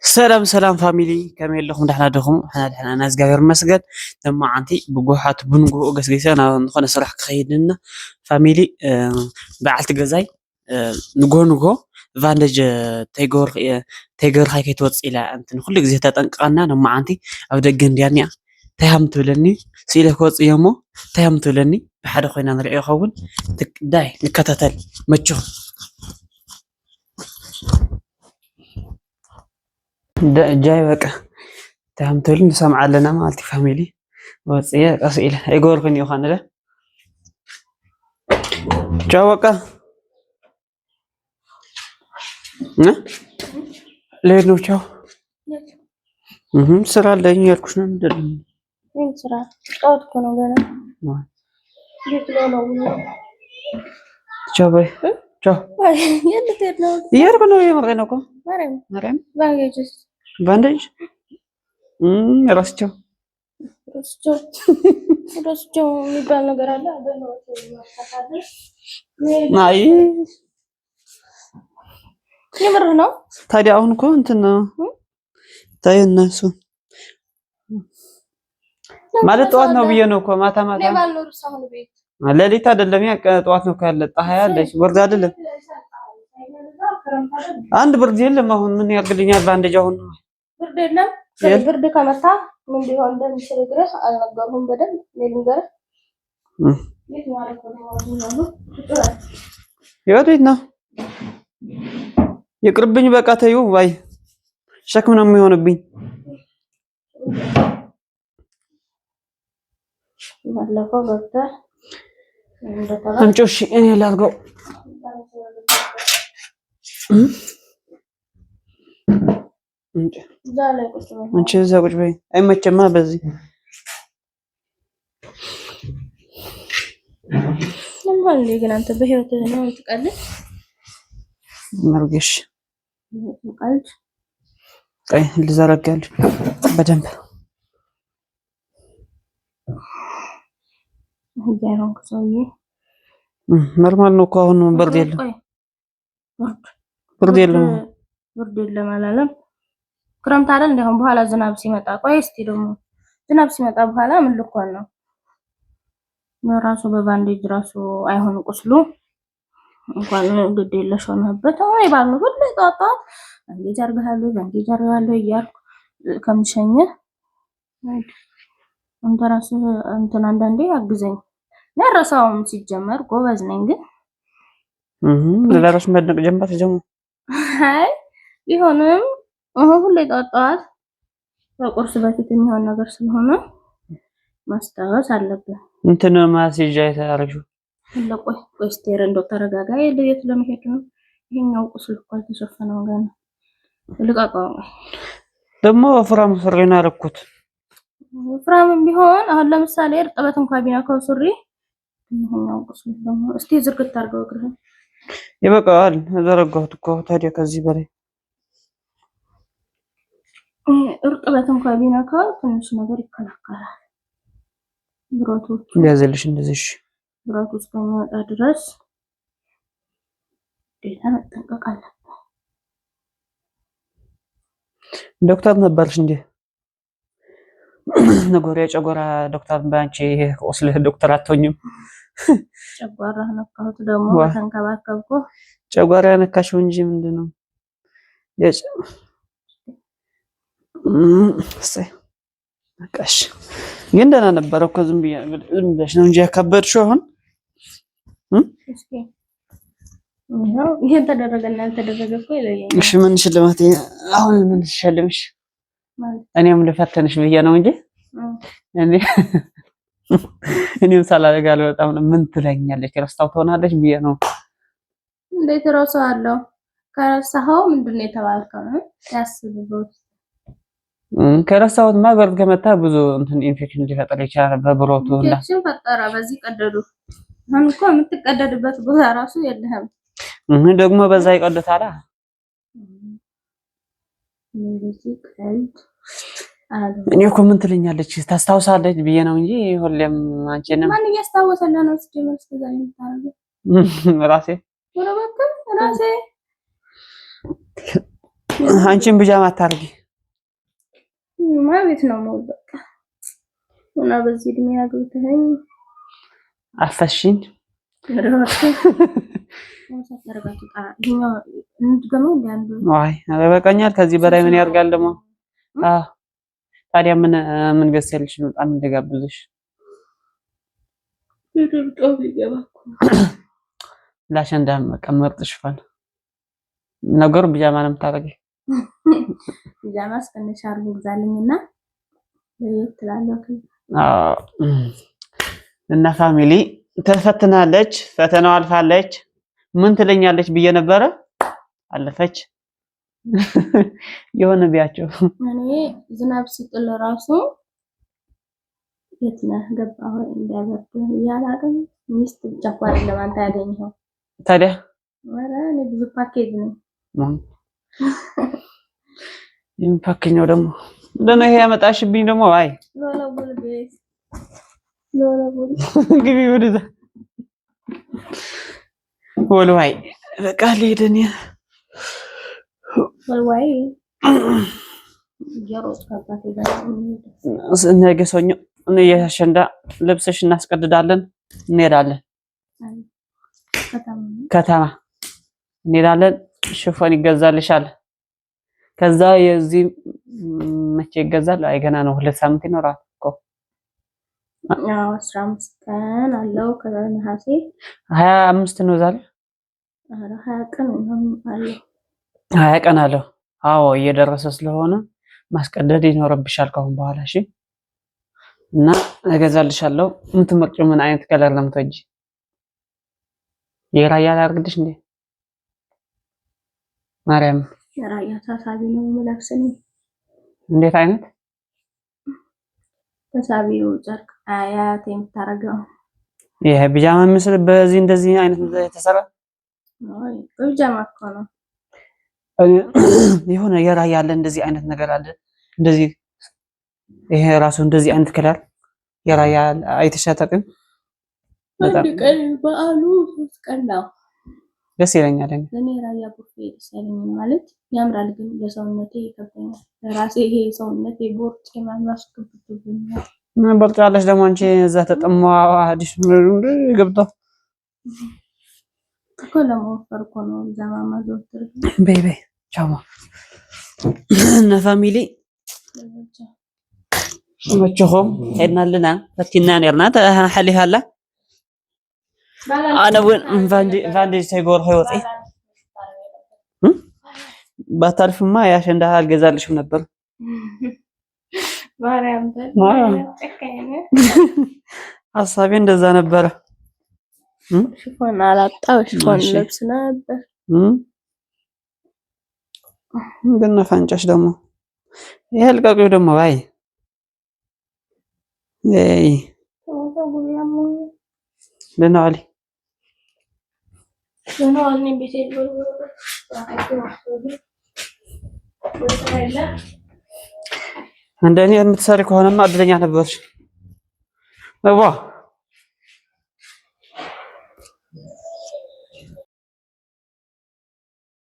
سلام سلام فاميلي كمل لكم دحنا دخم احنا ناس قاير مسجد لما عنتي بجوحات بنجو قس قيسنا نخون سرح خيدنا فاميلي بعلت جزاي نجو فاندج تيجور هاي كيتوص إلى أنت نخلي جزيت تنقلنا لما عنتي أو دقن ديانيا تهم تولني سيله كوص يومو تهم تولني بحد خوينا نرأي خون داي نكتتل متشو جاي بقى تهمتولي نسمع لنا مالتي فاميلي وصيه قصيله ايغور كن يوخان ده جاو بقى ليه نو جاو سرا لين يركش ندل وين سرا قاعد كونو غنا جيت لو جاو باي جاو يلا تيرلو يربنو يمرينوكو مريم باندج باندج راسچو ረስቸው የሚባል ነገር አለ አበለው አይ የምር ነው ታዲያ አሁን እኮ እንትን ነው ታየነሱ ማለት ጠዋት ነው ብዬ ነው እኮ ማታ ለማን ነው ሩሳሁን ቤት ለሊት አይደለም ያ ጠዋት ነው ካለ ፀሐይ አለሽ ወርድ አይደለም አንድ ብርድ የለም አሁን ምን ያርግልኛል ባንደጃ አሁን ብርድ የለም ብርድ ከመታ ምን ቢሆን እንደሚችል ግሬስ አልነገርኩም በደንብ ለሊንገር የት ማለት ነው የወዴት ነው ይቅርብኝ በቃ ተይው ባይ ሸክም ነው የሚሆንብኝ ባለፈው ወጣ እንጮሽ እኔ ላድርገው አንቺ እዛ ቁጭ በይ አይመቸማ በዚህ ለምን ግን አንተ በህይወት ነው ትቀልድ መርገሽ ቀልድ ቀይ ልዘረጋል በደንብ ይያረን ከሰውዬ ኖርማል ነው እኮ አሁን ብርድ የለም ብርድ የለም አላለም ክረምት አይደል እንደውም በኋላ ዝናብ ሲመጣ ቆይ እስቲ ደግሞ ዝናብ ሲመጣ በኋላ ምን ልኮን ነው ራሱ በባንዴጅ ራሱ አይሆን ቁስሉ እንኳን ግድ የለሽ ሆነበት አይ ባሉ ሁሉ ጣጣት ባንዴጅ አርጋለሁ እያልኩ ከምሸኘ አንተ ራሱ እንትን አንዳንዴ አግዘኝ ለራሳውም ሲጀመር ጎበዝ ነኝ ግን ለራስ መድነቅ ጀምባ ተጀምሮ አይ ቢሆንም ሁሉ ጣጣት በቁርስ በፊት የሚሆን ነገር ስለሆነ ማስታወስ አለብን እንትን ማስይዣ ያታረጁ ለቆይ ቆስቴር እንደው ተረጋጋ የት ለመሄድ ነው ይሄኛው ቁስል እኮ ተሸፈነው ገና ልቃቃው ደግሞ ፍራም ሱሪና አረኩት ፍራም ቢሆን አሁን ለምሳሌ እርጥበት እንኳን ቢናከው ሱሪ ይሄኛው ቁስል ደግሞ እስቲ ዝርግት አድርገው እግርህን ይበቃል ዘረጋሁት እኮ ታዲያ ከዚህ በላይ እርጥበት እንኳን ቢናከው ትንሽ ነገር ይከላከላል ብሮቱ ያዘልሽ እንደዚህ ብሮቱ እስከሚወጣ ድረስ ዴታ መጠንቀቅ አለብን ዶክተር ነበርሽ እንዴ ነገርያ ጨጓራ ዶክተር ባንቺ ወስለ ዶክተር አትሆኝም ጨጓራ ነካሁት ደግሞ ተንከባከብኩ ጨጓራ ነካሽው እንጂ ምንድነው የጭ ነካሽ ግን ደህና ነበር እኮ ዝም ብለሽ ነው እንጂ ያከበድሽው አሁን እስኪ ነው ይሄ ተደረገና ተደረገ እኮ ይለየኝ እሺ ምን ሽልማት አሁን ምን ሽልምሽ እኔም ልፈተንሽ ብዬ ነው እንጂ እኔም ሳላደጋለ በጣም ምን ትለኛለች ረስታው ትሆናለች ብዬ ነው እንዴት ረሳዋለሁ ከረሳው ምንድነው የተባልከው ያስብበት ከረሳውት ማበርት ከመታ ብዙ እንትን ኢንፌክሽን ሊፈጠር ይችላል በብሮቱ እና ኢንፌክሽን ፈጠራ በዚህ ቀደዱ አሁን እኮ የምትቀደድበት ቦታ ራሱ የለህም ደግሞ በዛ ይቀደታላ እንደዚህ ቀልድ እኔ እኮ ምን ትለኛለች ታስታውሳለች ብዬ ነው እንጂ ሁሌም አንቺንም ማን ያስታውሰና ነው ሲጀምር እስከዛሬ የምታረገው ራሴ ወረበከ ራሴ አንቺን ቢጃማ አታርጊ ማለት ነው ነው በቃ እና በዚህ እድሜ አግብተኸኝ አፈሽኝ ዋይ በቃኛል። ከዚህ በላይ ምን ያርጋል ደግሞ? ታዲያ ምን ገዝተልሽ ነው? በጣም እንደጋብዝሽ ለአሸንዳ መቀመጥ ሽፋን ነገሩ ቢጃማ ነው የምታረጊ? ቢጃማ እስከነሽ አርጉ ግዛልኝና ለየትላለው እና ፋሚሊ ተፈትናለች፣ ፈተናው አልፋለች። ምን ትለኛለች ብዬ ነበረ አለፈች። የሆነ ቢያቸው እኔ ዝናብ ሲጥል ራሱ የት ነህ ገባህ እንዳይበርድ ያላቀም ሚስት ብቻ ቋር ለማንተ ያገኘው ታዲያ ወራ እኔ ብዙ ፓኬጅ ነው ይሄን ፓኬጅ ነው ደግሞ ለኔ ይሄ ያመጣሽብኝ ደግሞ አይ ሎላ ቡልቤስ ግቢ ወደዛ ወልዋይ በቃ ለሄደኝ ወልዋይ ያሮስ ካባቴ ጋር ነገ ሰኞ የአሸንዳ ልብስሽ እናስቀድዳለን፣ እንሄዳለን ከተማ እንሄዳለን። ሽፎን ይገዛልሻል። ከዛ የዚህ መቼ ይገዛል? አይ ገና ነው፣ 2 ሳምንት ይኖራል እኮ። 15 ቀን አለው ከነሐሴ 25 ነው ዛሬ። 20 ቀን አለው 20 ቀን አለው። አዎ እየደረሰ ስለሆነ ማስቀደድ ይኖርብሻል ከአሁን በኋላ። እሺ እና እገዛልሻለሁ። የምትመርጪው ምን አይነት ከለር ነው የምትወጂ? የራያ ላድርግልሽ እንዴ? ማርያም የራያ ተሳቢ ነው የምለብሰኝ። እንዴት አይነት ተሳቢው ጨርቅ አያት የምታረገው ይሄ ቢጃማ ምስል በዚህ እንደዚህ አይነት የተሰራ አይ ቢጃማ እኮ ነው። የሆነ የራያ አለ እንደዚህ አይነት ነገር አለ እንደዚህ። ይሄ ራሱ እንደዚህ አይነት ከለር የራያ አይተሻታቅም? በጣም ቀን በዓሉ 3 ቀን ነው። ደስ ይለኛል። እኔ ራያ ቡፌ ሰለኝ ማለት ያምራል፣ ግን ለሰውነቴ ይከብደኛል። ለራሴ ይሄ ሰውነቴ ቦርጭ ማማስከብቱብኛል። ምን ቦርጫለሽ ደግሞ አንቺ? እዛ ተጠማው አዲስ ምን ገብቶ እኮ ለመወፈር እኮ ነው ዛማማ ዶክተር በይ በይ ቻው እና ፋሚሊ መቸኹም ሄድና ለና ፈቲና ነርና ተሐሊሃላ أنا وين فاندي تيجور هيوطي بتعرف ما يا عشان ده الجزال شو نبر عصابين ده زان نبر شوفون على الطاولة شوفون لبسنا نبر قلنا فانجش دمو يهلقوا دمو باي اي لنا علي لنوالني بيتي እንደኔ የምትሰሪ ከሆነማ እድለኛ ነበርሽ።